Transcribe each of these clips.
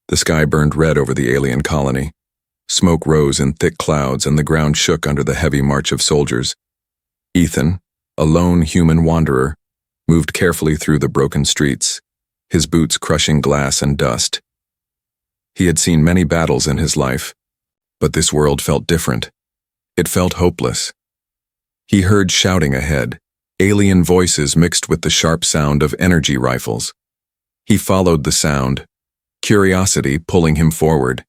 The sky burned red over the alien colony. Smoke rose in thick clouds and the ground shook under the heavy march of soldiers. Ethan, a lone human wanderer, moved carefully through the broken streets, his boots crushing glass and dust. He had seen many battles in his life, but this world felt different. It felt hopeless. He heard shouting ahead, alien voices mixed with the sharp sound of energy rifles. He followed the sound, curiosity pulling him forward.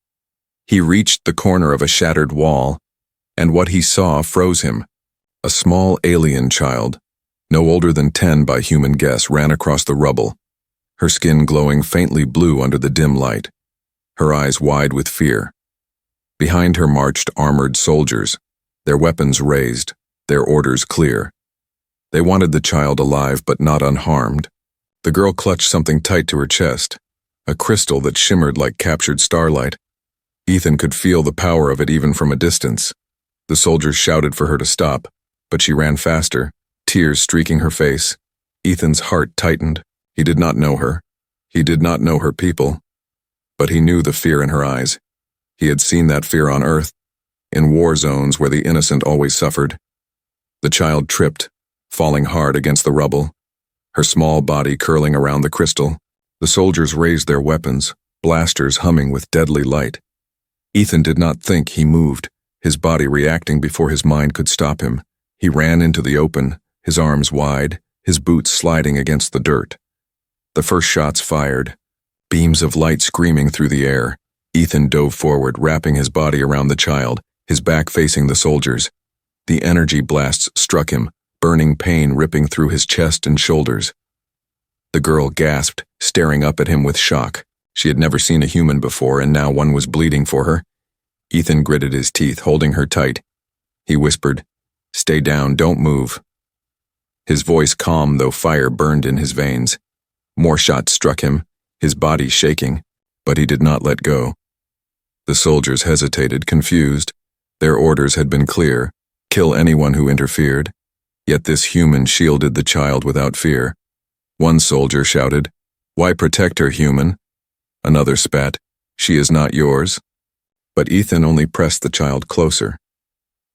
He reached the corner of a shattered wall, and what he saw froze him. A small alien child, no older than 10 by human guess, ran across the rubble, her skin glowing faintly blue under the dim light, her eyes wide with fear. Behind her marched armored soldiers, their weapons raised, their orders clear. They wanted the child alive but not unharmed. The girl clutched something tight to her chest, a crystal that shimmered like captured starlight. Ethan could feel the power of it even from a distance. The soldiers shouted for her to stop, but she ran faster, tears streaking her face. Ethan's heart tightened. He did not know her. He did not know her people. But he knew the fear in her eyes. He had seen that fear on Earth, in war zones where the innocent always suffered. The child tripped, falling hard against the rubble, her small body curling around the crystal. The soldiers raised their weapons, blasters humming with deadly light. Ethan did not think, he moved, his body reacting before his mind could stop him. He ran into the open, his arms wide, his boots sliding against the dirt. The first shots fired, beams of light screaming through the air. Ethan dove forward, wrapping his body around the child, his back facing the soldiers. The energy blasts struck him, burning pain ripping through his chest and shoulders. The girl gasped, staring up at him with shock. She had never seen a human before, and now one was bleeding for her. Ethan gritted his teeth, holding her tight. He whispered, "Stay down, don't move." His voice calm, though fire burned in his veins. More shots struck him, his body shaking, but he did not let go. The soldiers hesitated, confused. Their orders had been clear: kill anyone who interfered. Yet this human shielded the child without fear. One soldier shouted, "Why protect her, human?" Another spat, "She is not yours." But Ethan only pressed the child closer.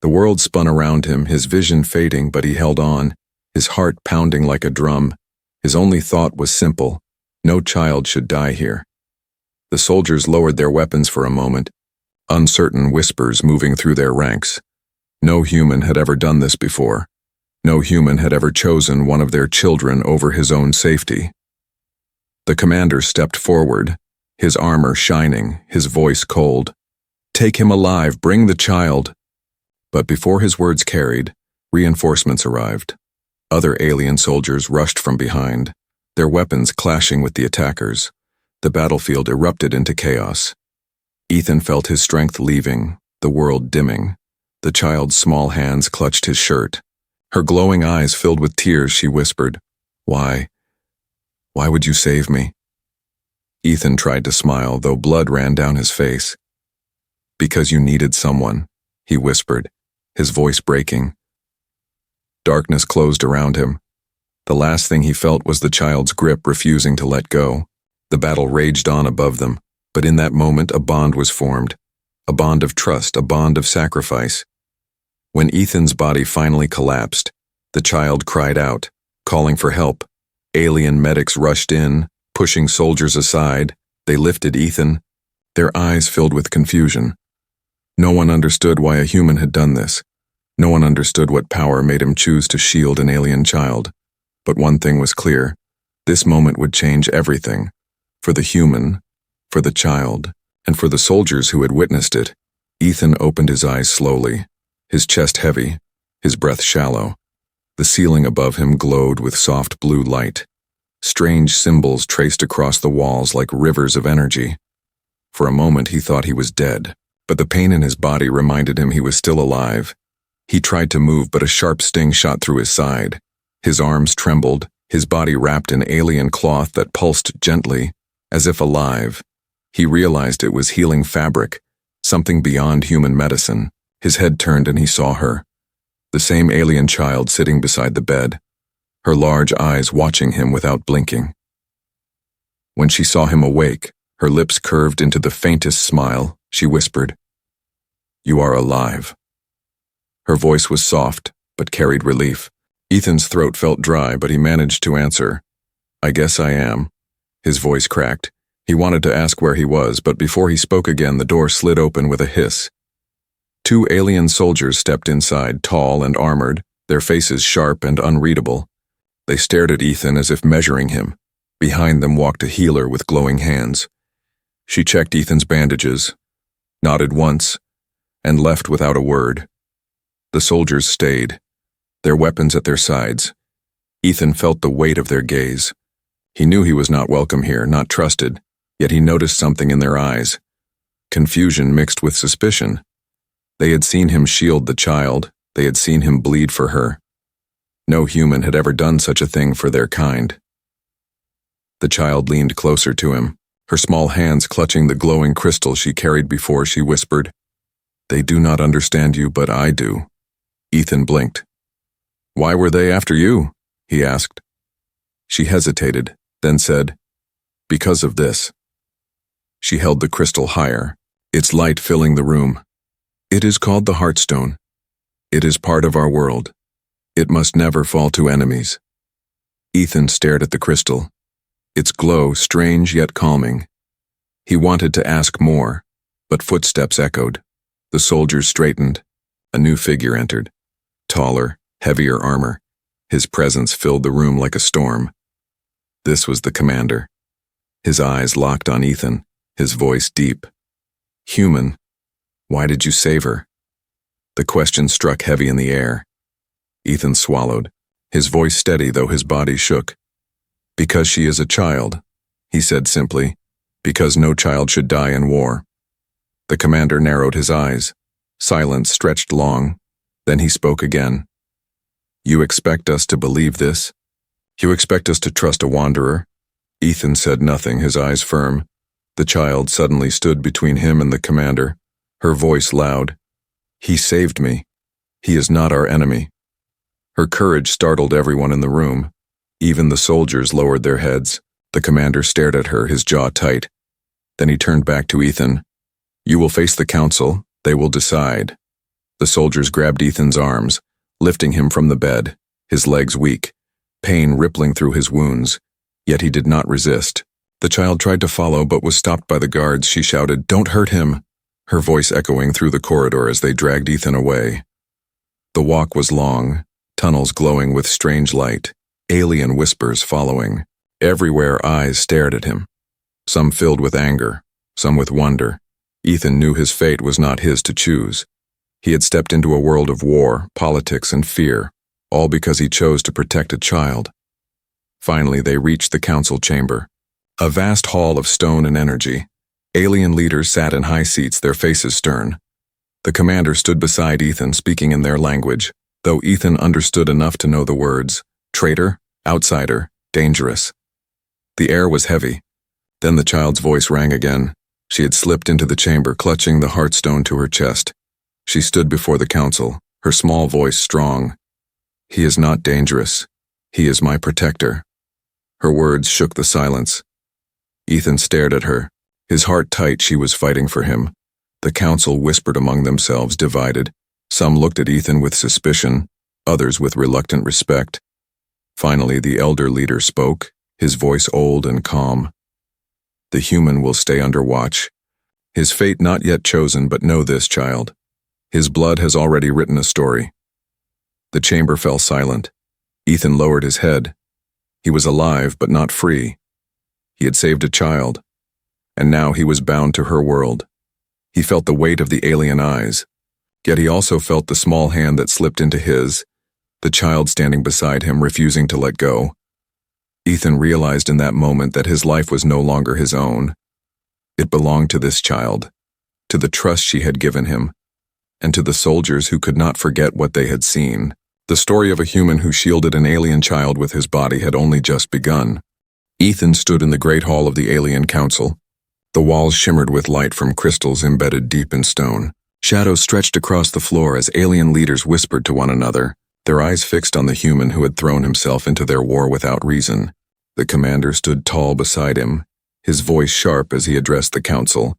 The world spun around him, his vision fading, but he held on, his heart pounding like a drum. His only thought was simple: no child should die here. The soldiers lowered their weapons for a moment, uncertain whispers moving through their ranks. No human had ever done this before. No human had ever chosen one of their children over his own safety. The commander stepped forward, his armor shining, his voice cold. "Take him alive, bring the child." But before his words carried, reinforcements arrived. Other alien soldiers rushed from behind, their weapons clashing with the attackers. The battlefield erupted into chaos. Ethan felt his strength leaving, the world dimming. The child's small hands clutched his shirt. Her glowing eyes filled with tears, she whispered, Why would you save me?" Ethan tried to smile, though blood ran down his face. "Because you needed someone," he whispered, his voice breaking. Darkness closed around him. The last thing he felt was the child's grip refusing to let go. The battle raged on above them, but in that moment a bond was formed. A bond of trust, a bond of sacrifice. When Ethan's body finally collapsed, the child cried out, calling for help. Alien medics rushed in, pushing soldiers aside. They lifted Ethan, their eyes filled with confusion. No one understood why a human had done this. No one understood what power made him choose to shield an alien child. But one thing was clear: this moment would change everything. For the human, for the child, and for the soldiers who had witnessed it. Ethan opened his eyes slowly, his chest heavy, his breath shallow. The ceiling above him glowed with soft blue light. Strange symbols traced across the walls like rivers of energy. For a moment he thought he was dead, but the pain in his body reminded him he was still alive. He tried to move, but a sharp sting shot through his side. His arms trembled, his body wrapped in alien cloth that pulsed gently, as if alive. He realized it was healing fabric, something beyond human medicine. His head turned and he saw her, the same alien child sitting beside the bed, her large eyes watching him without blinking. When she saw him awake, Her lips curved into the faintest smile. She whispered, "You are alive." Her voice was soft, but carried relief. Ethan's throat felt dry, but he managed to answer, "I guess I am." His voice cracked. He wanted to ask where he was, but before he spoke again, the door slid open with a hiss. 2 alien soldiers stepped inside, tall and armored, their faces sharp and unreadable. They stared at Ethan as if measuring him. Behind them walked a healer with glowing hands. She checked Ethan's bandages, nodded once, and left without a word. The soldiers stayed, their weapons at their sides. Ethan felt the weight of their gaze. He knew he was not welcome here, not trusted, yet he noticed something in their eyes. Confusion mixed with suspicion. They had seen him shield the child. They had seen him bleed for her. No human had ever done such a thing for their kind. The child leaned closer to him, her small hands clutching the glowing crystal she carried before she whispered, "They do not understand you, but I do." Ethan blinked. "Why were they after you?" he asked. She hesitated, then said, "Because of this." She held the crystal higher, its light filling the room. "It is called the Heartstone. It is part of our world. It must never fall to enemies." Ethan stared at the crystal, its glow strange yet calming. He wanted to ask more, but footsteps echoed. The soldiers straightened. A new figure entered. Taller, heavier armor. His presence filled the room like a storm. This was the commander. His eyes locked on Ethan, his voice deep. "Human, why did you save her?" The question struck heavy in the air. Ethan swallowed, his voice steady though his body shook. "Because she is a child," he said simply. "Because no child should die in war." The commander narrowed his eyes. Silence stretched long. Then he spoke again. "You expect us to believe this? You expect us to trust a wanderer?" Ethan said nothing, his eyes firm. The child suddenly stood between him and the commander, her voice loud. "He saved me. He is not our enemy." Her courage startled everyone in the room. Even the soldiers lowered their heads. The commander stared at her, his jaw tight. Then he turned back to Ethan. "You will face the council. They will decide." The soldiers grabbed Ethan's arms, lifting him from the bed, his legs weak, pain rippling through his wounds. Yet he did not resist. The child tried to follow but was stopped by the guards. She shouted, "Don't hurt him!" her voice echoing through the corridor as they dragged Ethan away. The walk was long, tunnels glowing with strange light, alien whispers following. Everywhere eyes stared at him, some filled with anger, some with wonder. Ethan knew his fate was not his to choose. He had stepped into a world of war, politics, and fear, all because he chose to protect a child. Finally, they reached the council chamber, a vast hall of stone and energy. Alien leaders sat in high seats, their faces stern. The commander stood beside Ethan, speaking in their language, though Ethan understood enough to know the words: traitor, outsider, dangerous. The air was heavy. Then the child's voice rang again. She had slipped into the chamber, clutching the heartstone to her chest. She stood before the council, her small voice strong. "He is not dangerous. He is my protector." Her words shook the silence. Ethan stared at her, his heart tight. She was fighting for him. The council whispered among themselves, divided. Some looked at Ethan with suspicion, others with reluctant respect. Finally, the elder leader spoke, his voice old and calm. "The human will stay under watch. His fate not yet chosen, but know this, child. His blood has already written a story." The chamber fell silent. Ethan lowered his head. He was alive, but not free. He had saved a child, and now he was bound to her world. He felt the weight of the alien eyes, yet he also felt the small hand that slipped into his, the child standing beside him, refusing to let go. Ethan realized in that moment that his life was no longer his own. It belonged to this child, to the trust she had given him, and to the soldiers who could not forget what they had seen. The story of a human who shielded an alien child with his body had only just begun. Ethan stood in the great hall of the alien council. The walls shimmered with light from crystals embedded deep in stone. Shadows stretched across the floor as alien leaders whispered to one another, their eyes fixed on the human who had thrown himself into their war without reason. The commander stood tall beside him, his voice sharp as he addressed the council.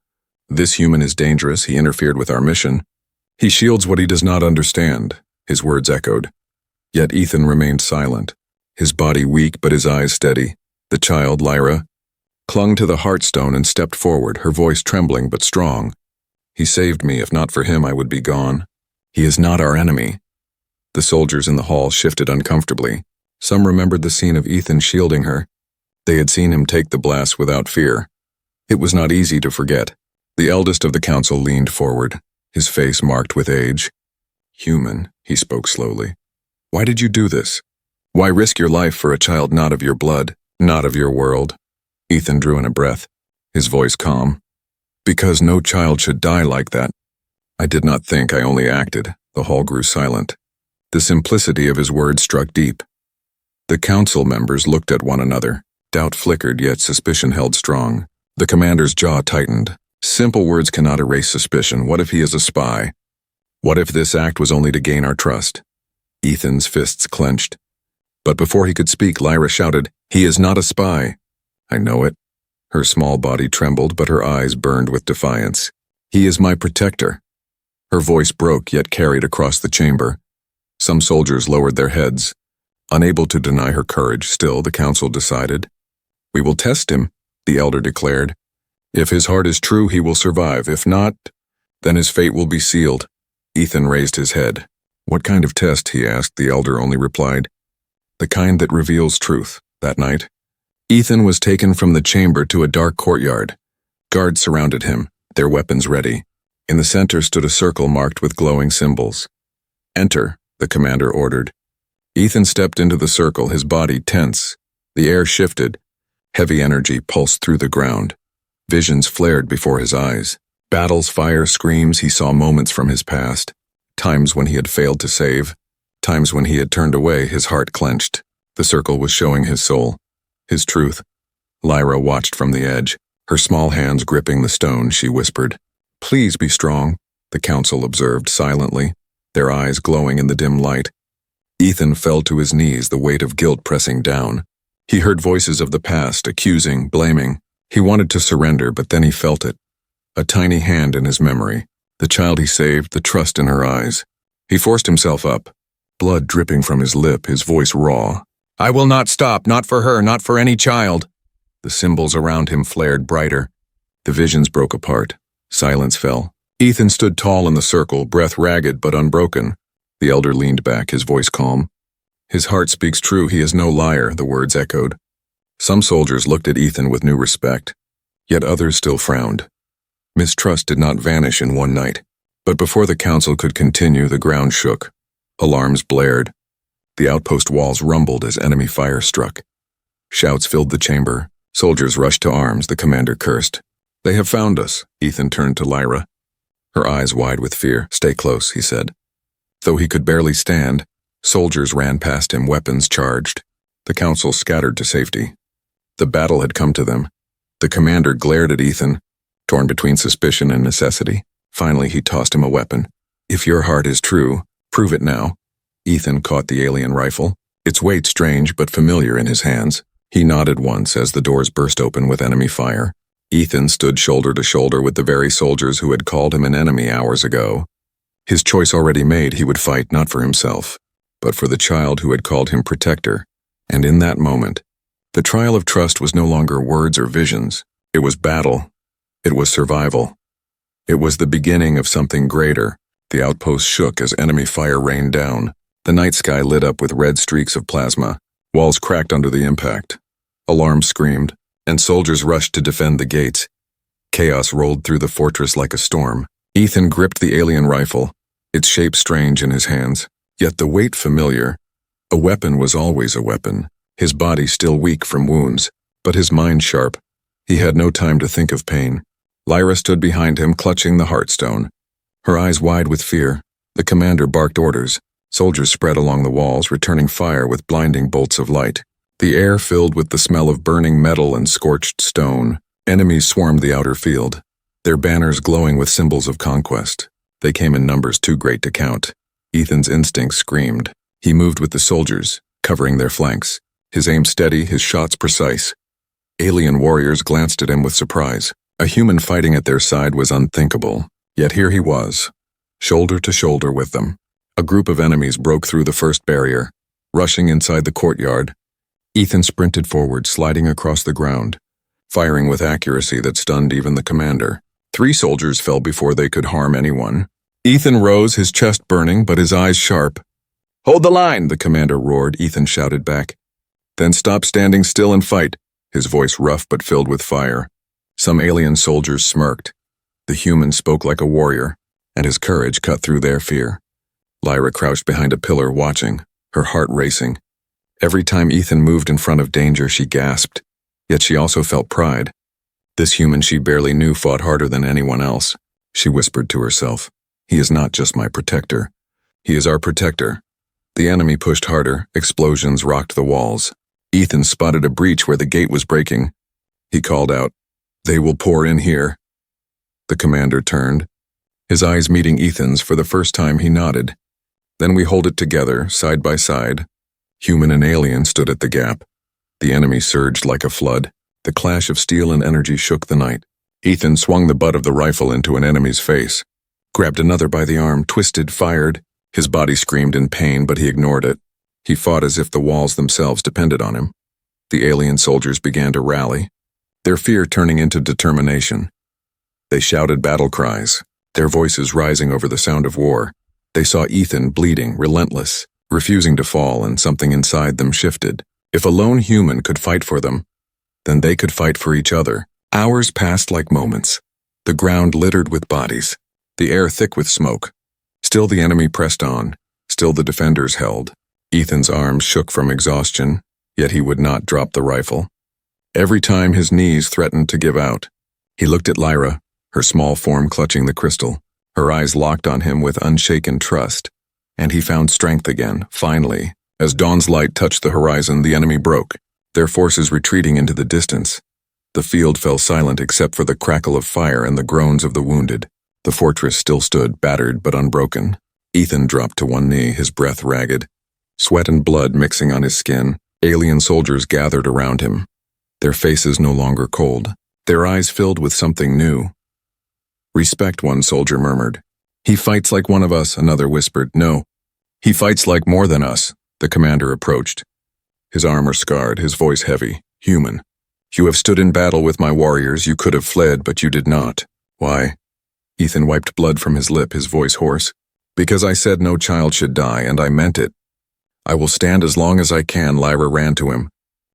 "This human is dangerous, he interfered with our mission. He shields what he does not understand," his words echoed. Yet Ethan remained silent, his body weak but his eyes steady. The child, Lyra, clung to the heartstone and stepped forward, her voice trembling but strong. "He saved me. If not for him, I would be gone. He is not our enemy." The soldiers in the hall shifted uncomfortably. Some remembered the scene of Ethan shielding her. They had seen him take the blast without fear. It was not easy to forget. The eldest of the council leaned forward, his face marked with age. "Human," he spoke slowly. "Why did you do this? Why risk your life for a child not of your blood, not of your world?" Ethan drew in a breath, his voice calm. "Because no child should die like that." "I did not think, I only acted." The hall grew silent. The simplicity of his words struck deep. The council members looked at one another. Doubt flickered, yet suspicion held strong. The commander's jaw tightened. Simple words cannot erase suspicion. What if he is a spy? What if this act was only to gain our trust? Ethan's fists clenched. But before he could speak, Lyra shouted, "He is not a spy." "I know it." Her small body trembled, but her eyes burned with defiance. "He is my protector." Her voice broke, yet carried across the chamber. Some soldiers lowered their heads. Unable to deny her courage, still the council decided. "We will test him," the elder declared. "If his heart is true, he will survive. If not, then his fate will be sealed." Ethan raised his head. "What kind of test?" he asked. The elder only replied, "The kind that reveals truth." That night, Ethan was taken from the chamber to a dark courtyard. Guards surrounded him, their weapons ready. In the center stood a circle marked with glowing symbols. "Enter," the commander ordered. Ethan stepped into the circle, his body tense. The air shifted. Heavy energy pulsed through the ground. Visions flared before his eyes. Battles, fire, screams. He saw moments from his past. Times when he had failed to save. Times when he had turned away, his heart clenched. The circle was showing his soul, his truth. Lyra watched from the edge, her small hands gripping the stone. She whispered, "Please be strong," the council observed silently, their eyes glowing in the dim light. Ethan fell to his knees, the weight of guilt pressing down. He heard voices of the past, accusing, blaming. He wanted to surrender, but then he felt it. A tiny hand in his memory, the child he saved, the trust in her eyes. He forced himself up, blood dripping from his lip, his voice raw. "I will not stop, not for her, not for any child." The symbols around him flared brighter. The visions broke apart. Silence fell. Ethan stood tall in the circle, breath ragged but unbroken. The elder leaned back, his voice calm. "His heart speaks true, he is no liar," the words echoed. Some soldiers looked at Ethan with new respect, yet others still frowned. Mistrust did not vanish in one night, but before the council could continue, the ground shook. Alarms blared. The outpost walls rumbled as enemy fire struck. Shouts filled the chamber. Soldiers rushed to arms, the commander cursed. "They have found us." Ethan turned to Lyra, her eyes wide with fear. "Stay close," he said. Though he could barely stand, soldiers ran past him, weapons charged. The council scattered to safety. The battle had come to them. The commander glared at Ethan, torn between suspicion and necessity. Finally, he tossed him a weapon. "If your heart is true, prove it now." Ethan caught the alien rifle, its weight strange but familiar in his hands. He nodded once as the doors burst open with enemy fire. Ethan stood shoulder to shoulder with the very soldiers who had called him an enemy hours ago. His choice already made, he would fight not for himself, but for the child who had called him protector. And in that moment, the trial of trust was no longer words or visions. It was battle. It was survival. It was the beginning of something greater. The outpost shook as enemy fire rained down. The night sky lit up with red streaks of plasma. Walls cracked under the impact. Alarms screamed, and soldiers rushed to defend the gates. Chaos rolled through the fortress like a storm. Ethan gripped the alien rifle, its shape strange in his hands, yet the weight familiar. A weapon was always a weapon, his body still weak from wounds, but his mind sharp. He had no time to think of pain. Lyra stood behind him, clutching the heartstone, her eyes wide with fear. The commander barked orders. Soldiers spread along the walls, returning fire with blinding bolts of light. The air filled with the smell of burning metal and scorched stone. Enemies swarmed the outer field, their banners glowing with symbols of conquest. They came in numbers too great to count. Ethan's instincts screamed. He moved with the soldiers, covering their flanks, his aim steady, his shots precise. Alien warriors glanced at him with surprise. A human fighting at their side was unthinkable, yet here he was, shoulder to shoulder with them. A group of enemies broke through the first barrier. Rushing inside the courtyard, Ethan sprinted forward, sliding across the ground, firing with accuracy that stunned even the commander. 3 soldiers fell before they could harm anyone. Ethan rose, his chest burning, but his eyes sharp. "Hold the line," the commander roared. Ethan shouted back. "Then stop standing still and fight," his voice rough but filled with fire. Some alien soldiers smirked. The human spoke like a warrior, and his courage cut through their fear. Lyra crouched behind a pillar, watching, her heart racing. Every time Ethan moved in front of danger, she gasped, yet she also felt pride. This human she barely knew fought harder than anyone else. She whispered to herself, "He is not just my protector. He is our protector." The enemy pushed harder, explosions rocked the walls. Ethan spotted a breach where the gate was breaking. He called out, "They will pour in here." The commander turned. His eyes meeting Ethan's, for the first time he nodded. "Then we hold it together, side by side." Human and alien stood at the gap. The enemy surged like a flood. The clash of steel and energy shook the night. Ethan swung the butt of the rifle into an enemy's face, grabbed another by the arm, twisted, fired. His body screamed in pain, but he ignored it. He fought as if the walls themselves depended on him. The alien soldiers began to rally, their fear turning into determination. They shouted battle cries, their voices rising over the sound of war. They saw Ethan bleeding, relentless, refusing to fall, and something inside them shifted. If a lone human could fight for them, then they could fight for each other. Hours passed like moments, the ground littered with bodies, the air thick with smoke. Still the enemy pressed on, still the defenders held. Ethan's arms shook from exhaustion, yet he would not drop the rifle. Every time his knees threatened to give out, he looked at Lyra, her small form clutching the crystal. Her eyes locked on him with unshaken trust, and he found strength again, finally. As dawn's light touched the horizon, the enemy broke, their forces retreating into the distance. The field fell silent except for the crackle of fire and the groans of the wounded. The fortress still stood, battered but unbroken. Ethan dropped to one knee, his breath ragged, sweat and blood mixing on his skin. Alien soldiers gathered around him, their faces no longer cold, their eyes filled with something new. "Respect," one soldier murmured. "He fights like one of us," another whispered. "No, he fights like more than us." The commander approached, his armor scarred, his voice heavy, human. "You have stood in battle with my warriors. You could have fled, but you did not." "Why?" Ethan wiped blood from his lip, his voice hoarse. "Because I said no child should die, and I meant it. I will stand as long as I can." Lyra ran to him,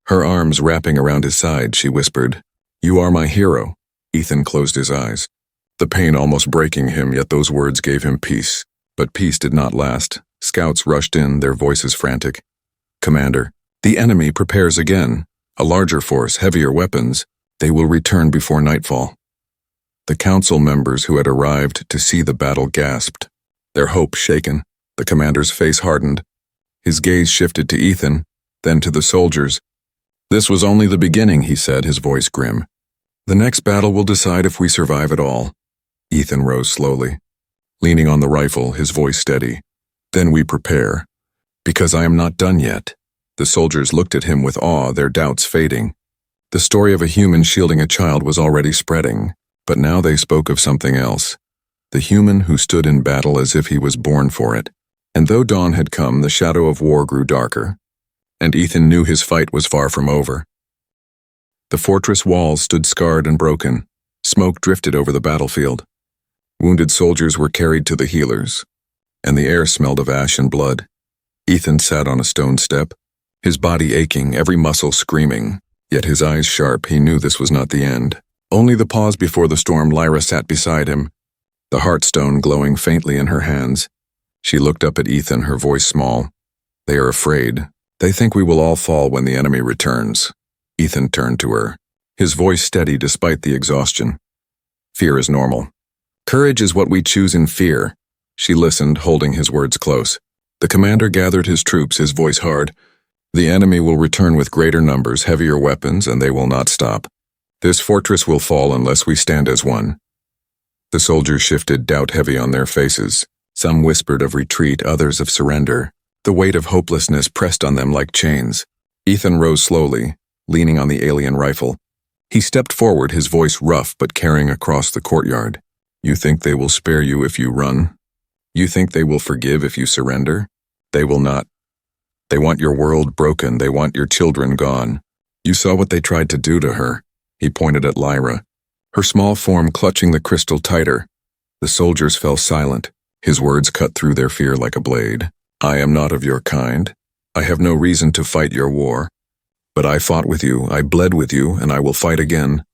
her arms wrapping around his side. She whispered, "You are my hero." Ethan closed his eyes, the pain almost breaking him, yet those words gave him peace. But peace did not last. Scouts rushed in, their voices frantic. "Commander, the enemy prepares again. A larger force, heavier weapons. They will return before nightfall." The council members who had arrived to see the battle gasped, their hope shaken. The commander's face hardened. His gaze shifted to Ethan, then to the soldiers. "This was only the beginning," he said, his voice grim. "The next battle will decide if we survive at all." Ethan rose slowly, leaning on the rifle, his voice steady. "Then we prepare, because I am not done yet." The soldiers looked at him with awe, their doubts fading. The story of a human shielding a child was already spreading, but now they spoke of something else. The human who stood in battle as if he was born for it. And though dawn had come, the shadow of war grew darker, and Ethan knew his fight was far from over. The fortress walls stood scarred and broken. Smoke drifted over the battlefield. Wounded soldiers were carried to the healers, and the air smelled of ash and blood. Ethan sat on a stone step, his body aching, every muscle screaming, yet his eyes sharp. He knew this was not the end, only the pause before the storm. Lyra sat beside him, the heartstone glowing faintly in her hands. She looked up at Ethan, her voice small. "They are afraid. They think we will all fall when the enemy returns." Ethan turned to her, his voice steady despite the exhaustion. "Fear is normal. Courage is what we choose in fear." She listened, holding his words close. The commander gathered his troops, his voice hard. "The enemy will return with greater numbers, heavier weapons, and they will not stop. This fortress will fall unless we stand as one." The soldiers shifted, doubt heavy on their faces. Some whispered of retreat, others of surrender. The weight of hopelessness pressed on them like chains. Ethan rose slowly, leaning on the alien rifle. He stepped forward, his voice rough but carrying across the courtyard. You think they will spare you if you run? You think they will forgive if you surrender? They will not. They want your world broken. They want your children gone. You saw what they tried to do to her. He pointed at Lyra, her small form clutching the crystal tighter. The soldiers fell silent. His words cut through their fear like a blade. I am not of your kind. I have no reason to fight your war. But I fought with you, I bled with you, and I will fight again.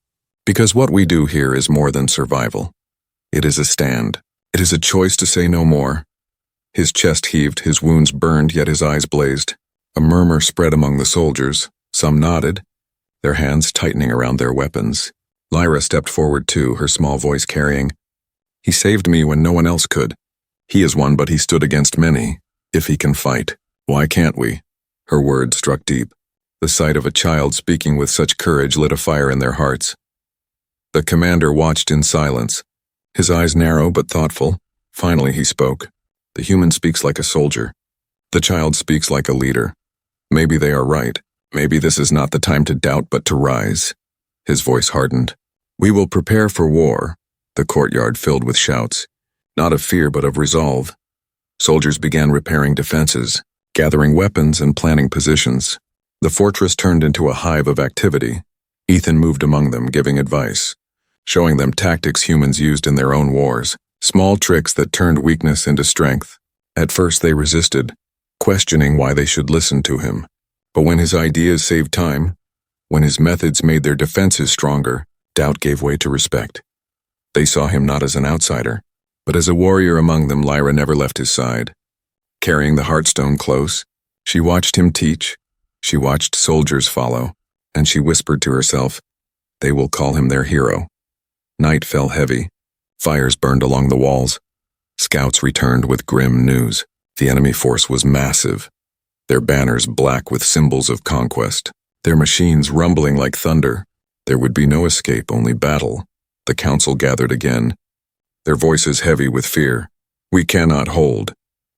Because what we do here is more than survival. It is a stand. It is a choice to say no more. His chest heaved, his wounds burned, yet his eyes blazed. A murmur spread among the soldiers. Some nodded, their hands tightening around their weapons. Lyra stepped forward too, her small voice carrying, He saved me when no one else could. He is one, but he stood against many. If he can fight, why can't we? Her words struck deep. The sight of a child speaking with such courage lit a fire in their hearts. The commander watched in silence, his eyes narrow but thoughtful. Finally he spoke. The human speaks like a soldier. The child speaks like a leader. Maybe they are right. Maybe this is not the time to doubt but to rise. His voice hardened. We will prepare for war. The courtyard filled with shouts, not of fear but of resolve. Soldiers began repairing defenses, gathering weapons and planning positions. The fortress turned into a hive of activity. Ethan moved among them, giving advice, showing them tactics humans used in their own wars, small tricks that turned weakness into strength. At first they resisted, questioning why they should listen to him. But when his ideas saved time, when his methods made their defenses stronger, doubt gave way to respect. They saw him not as an outsider, but as a warrior among them. Lyra never left his side. Carrying the Heartstone close, she watched him teach, she watched soldiers follow, and she whispered to herself, they will call him their hero. Night fell heavy. Fires burned along the walls. Scouts returned with grim news. The enemy force was massive, their banners black with symbols of conquest, their machines rumbling like thunder. There would be no escape, only battle. The council gathered again, their voices heavy with fear. We cannot hold.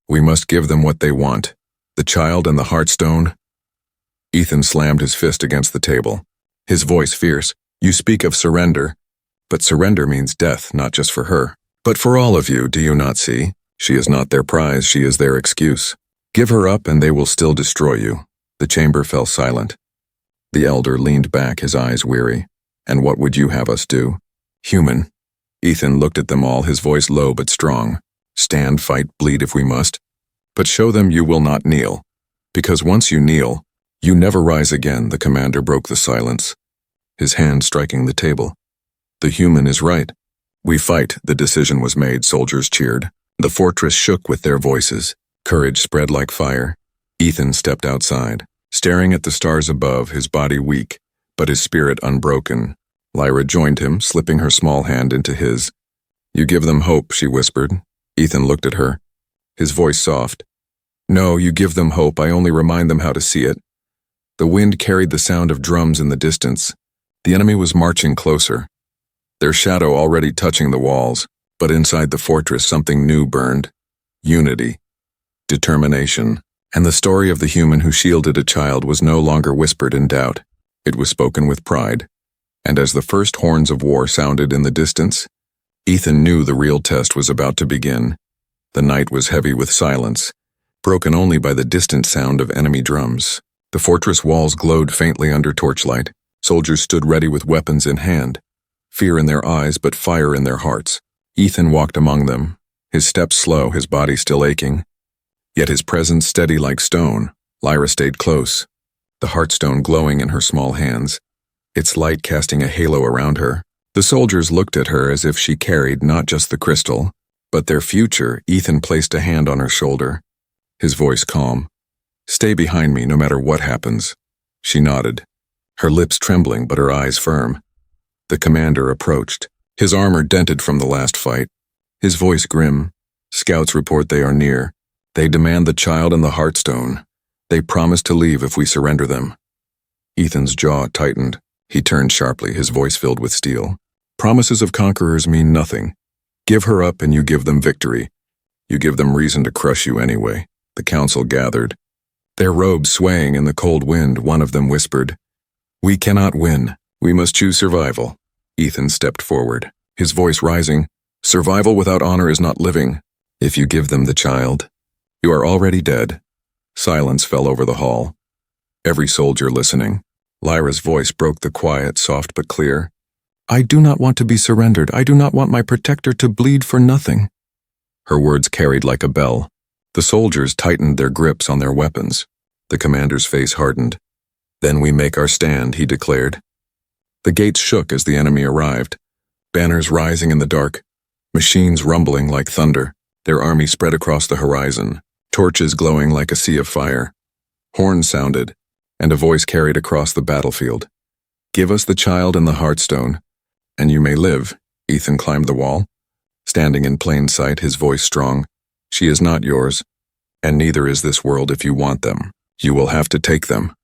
We must give them what they want. The child and the Heartstone. Ethan slammed his fist against the table, his voice fierce. You speak of surrender, but surrender means death, not just for her, but for all of you. Do you not see? She is not their prize, she is their excuse. Give her up and they will still destroy you. The chamber fell silent. The elder leaned back, his eyes weary. And what would you have us do? Human. Ethan looked at them all, his voice low but strong. Stand, fight, bleed if we must. But show them you will not kneel. Because once you kneel, you never rise again. The commander broke the silence, his hand striking the table. The human is right. We fight. The decision was made. Soldiers cheered. The fortress shook with their voices. Courage spread like fire. Ethan stepped outside, staring at the stars above, his body weak, but his spirit unbroken. Lyra joined him, slipping her small hand into his. You give them hope, she whispered. Ethan looked at her, his voice soft. No, you give them hope. I only remind them how to see it. The wind carried the sound of drums in the distance. The enemy was marching closer, their shadow already touching the walls. But inside the fortress something new burned. Unity, determination, and the story of the human who shielded a child was no longer whispered in doubt. It was spoken with pride. And as the first horns of war sounded in the distance, Ethan knew the real test was about to begin. The night was heavy with silence, broken only by the distant sound of enemy drums. The fortress walls glowed faintly under torchlight. Soldiers stood ready with weapons in hand, fear in their eyes but fire in their hearts. Ethan walked among them, his steps slow, his body still aching, yet his presence steady like stone. Lyra stayed close, the Heartstone glowing in her small hands, its light casting a halo around her. The soldiers looked at her as if she carried not just the crystal, but their future. Ethan placed a hand on her shoulder, his voice calm. Stay behind me no matter what happens. She nodded, her lips trembling but her eyes firm. The commander approached, his armor dented from the last fight, his voice grim. Scouts report they are near. They demand the child and the Heartstone. They promise to leave if we surrender them. Ethan's jaw tightened. He turned sharply, his voice filled with steel. Promises of conquerors mean nothing. Give her up and you give them victory. You give them reason to crush you anyway. The council gathered, their robes swaying in the cold wind. One of them whispered, we cannot win. We must choose survival. Ethan stepped forward, his voice rising. Survival without honor is not living. If you give them the child, you are already dead. Silence fell over the hall. Every soldier listening. Lyra's voice broke the quiet, soft but clear. I do not want to be surrendered. I do not want my protector to bleed for nothing. Her words carried like a bell. The soldiers tightened their grips on their weapons. The commander's face hardened. Then we make our stand, he declared. The gates shook as the enemy arrived, banners rising in the dark, machines rumbling like thunder, their army spread across the horizon, torches glowing like a sea of fire. Horns sounded, and a voice carried across the battlefield. Give us the child and the heartstone, and you may live. Ethan climbed the wall, standing in plain sight, his voice strong. She is not yours, and neither is this world if you want them. You will have to take them.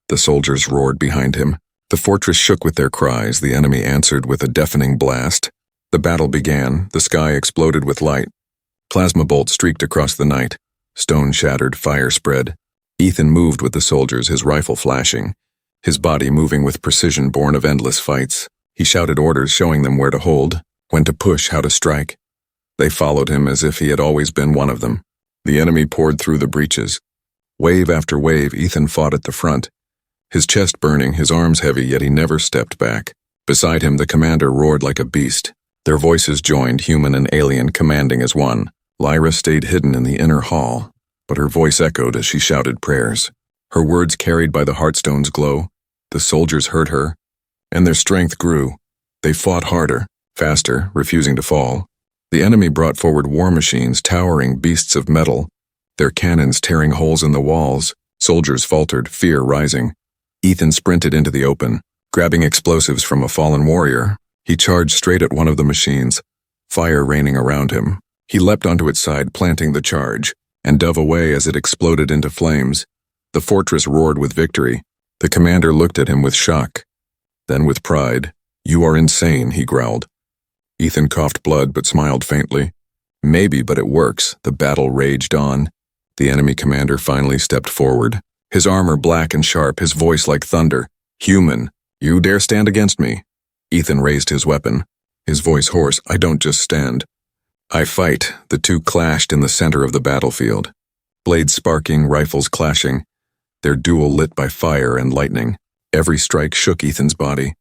The soldiers roared behind him. The fortress shook with their cries. The enemy answered with a deafening blast. The battle began. The sky exploded with light. Plasma bolts streaked across the night. Stone shattered, fire spread. Ethan moved with the soldiers, his rifle flashing, his body moving with precision born of endless fights. He shouted orders, showing them where to hold, when to push, how to strike. They followed him as if he had always been one of them. The enemy poured through the breaches. Wave after wave, Ethan fought at the front, his chest burning, his arms heavy, yet he never stepped back. Beside him, the commander roared like a beast. Their voices joined, human and alien, commanding as one. Lyra stayed hidden in the inner hall, but her voice echoed as she shouted prayers. Her words carried by the heartstone's glow. The soldiers heard her, and their strength grew. They fought harder, faster, refusing to fall. The enemy brought forward war machines, towering beasts of metal, their cannons tearing holes in the walls. Soldiers faltered, fear rising. Ethan sprinted into the open, grabbing explosives from a fallen warrior. He charged straight at one of the machines, fire raining around him. He leapt onto its side, planting the charge, and dove away as it exploded into flames. The fortress roared with victory. The commander looked at him with shock, then with pride. You are insane, he growled. Ethan coughed blood but smiled faintly. Maybe, but it works. The battle raged on. The enemy commander finally stepped forward, his armor black and sharp, his voice like thunder. Human, you dare stand against me? Ethan raised his weapon, his voice hoarse. I don't just stand. I fight. The two clashed in the center of the battlefield. Blades sparking, rifles clashing, their duel lit by fire and lightning. Every strike shook Ethan's body,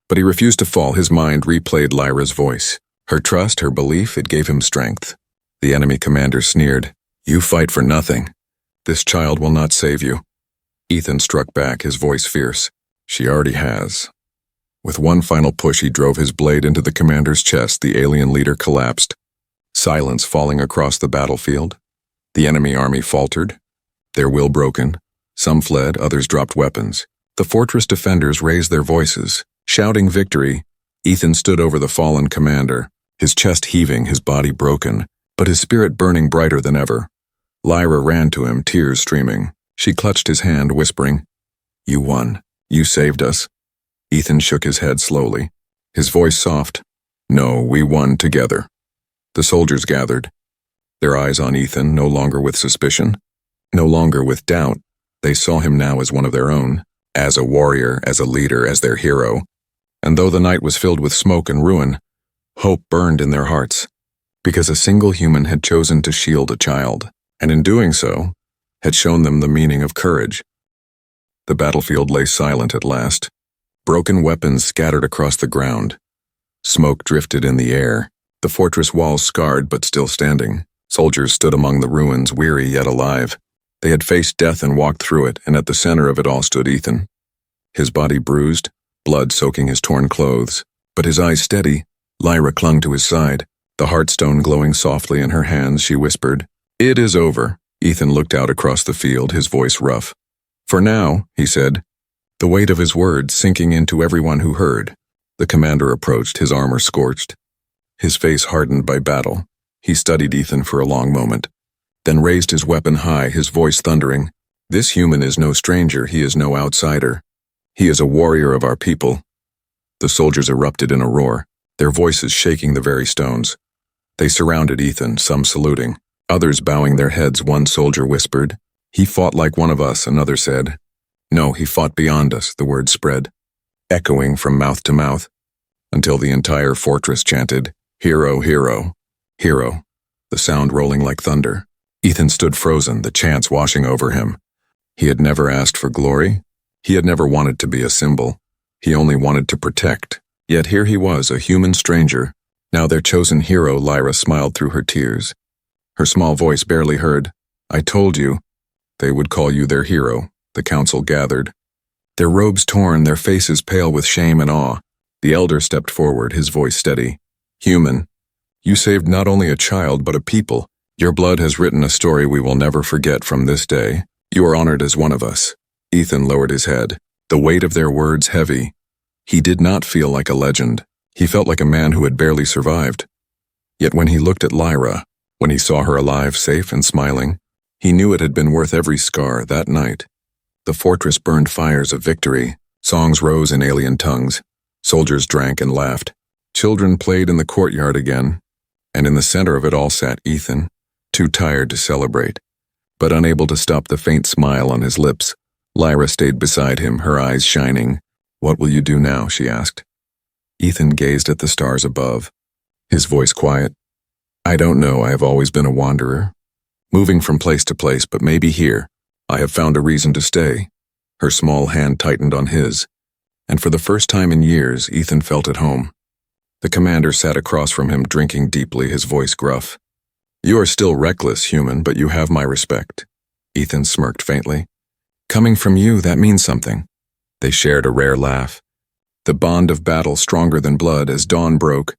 but he refused to fall. His mind replayed Lyra's voice. Her trust, her belief, it gave him strength. The enemy commander sneered. You fight for nothing. This child will not save you. Ethan struck back, his voice fierce. She already has. With one final push, he drove his blade into the commander's chest. The alien leader collapsed. Silence falling across the battlefield. The enemy army faltered, their will broken. Some fled, others dropped weapons. The fortress defenders raised their voices, shouting victory. Ethan stood over the fallen commander, his chest heaving, his body broken, but his spirit burning brighter than ever. Lyra ran to him, tears streaming. She clutched his hand, whispering, You won. You saved us. Ethan shook his head slowly, his voice soft. No, we won together. The soldiers gathered, their eyes on Ethan, no longer with suspicion, no longer with doubt. They saw him now as one of their own, as a warrior, as a leader, as their hero. And though the night was filled with smoke and ruin, hope burned in their hearts, because a single human had chosen to shield a child, and in doing so, had shown them the meaning of courage. The battlefield lay silent at last. Broken weapons scattered across the ground. Smoke drifted in the air. The fortress walls scarred but still standing. Soldiers stood among the ruins, weary yet alive. They had faced death and walked through it, and at the center of it all stood Ethan. His body bruised, blood soaking his torn clothes, but his eyes steady. Lyra clung to his side, the heartstone glowing softly in her hands. She whispered, It is over. Ethan looked out across the field, his voice rough. For now, he said, the weight of his words sinking into everyone who heard. The commander approached, his armor scorched, his face hardened by battle. He studied Ethan for a long moment, then raised his weapon high, his voice thundering. This human is no stranger, he is no outsider. He is a warrior of our people. The soldiers erupted in a roar, their voices shaking the very stones. They surrounded Ethan, some saluting, others bowing their heads. One soldier whispered, He fought like one of us, another said. No, he fought beyond us, the word spread. echoing from mouth to mouth, until the entire fortress chanted, "Hero, hero, hero," the sound rolling like thunder. Ethan stood frozen, the chants washing over him. He had never asked for glory. He had never wanted to be a symbol. He only wanted to protect. Yet here he was, a human stranger. Now their chosen hero. Lyra smiled through her tears. Her small voice barely heard. "I told you." They would call you their hero, the council gathered. Their robes torn, their faces pale with shame and awe. The elder stepped forward, his voice steady. "Human, you saved not only a child but a people. Your blood has written a story we will never forget from this day. You are honored as one of us." Ethan lowered his head, the weight of their words heavy. He did not feel like a legend. He felt like a man who had barely survived. Yet when he looked at Lyra, when he saw her alive, safe and smiling, he knew it had been worth every scar that night. The fortress burned fires of victory. Songs rose in alien tongues. Soldiers drank and laughed. Children played in the courtyard again. And in the center of it all sat Ethan, too tired to celebrate, but unable to stop the faint smile on his lips. Lyra stayed beside him, her eyes shining. "What will you do now?" she asked. Ethan gazed at the stars above, his voice quiet. "I don't know. I have always been a wanderer, moving from place to place, but maybe here, I have found a reason to stay." Her small hand tightened on his, and for the first time in years, Ethan felt at home. The commander sat across from him, drinking deeply, his voice gruff. "You are still reckless, human, but you have my respect." Ethan smirked faintly. "Coming from you, that means something." They shared a rare laugh. The bond of battle stronger than blood. As dawn broke,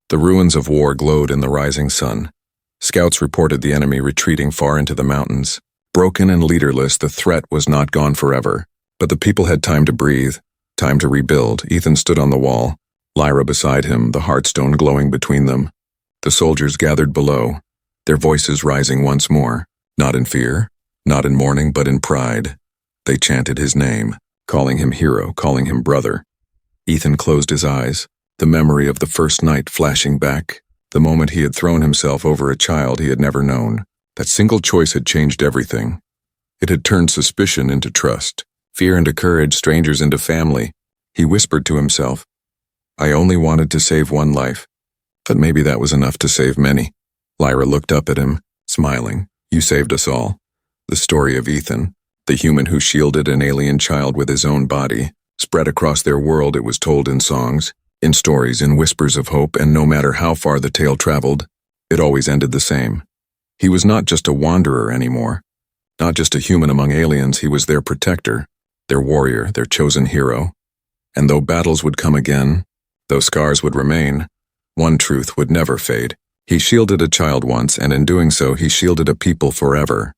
the ruins of war glowed in the rising sun. Scouts reported the enemy retreating far into the mountains. Broken and leaderless, the threat was not gone forever. But the people had time to breathe, time to rebuild. Ethan stood on the wall, Lyra beside him, the hearthstone glowing between them. The soldiers gathered below, their voices rising once more, not in fear, not in mourning, but in pride. They chanted his name, calling him hero, calling him brother. Ethan closed his eyes, the memory of the first night flashing back, the moment he had thrown himself over a child he had never known. That single choice had changed everything. It had turned suspicion into trust, fear into courage, strangers into family. He whispered to himself, "I only wanted to save one life, but maybe that was enough to save many." Lyra looked up at him, smiling. "You saved us all." The story of Ethan, the human who shielded an alien child with his own body, spread across their world. It was told in songs, in stories, in whispers of hope, and no matter how far the tale traveled, it always ended the same. He was not just a wanderer anymore, not just a human among aliens. He was their protector, their warrior, their chosen hero. And though battles would come again, though scars would remain, one truth would never fade. He shielded a child once, and in doing so he shielded a people forever.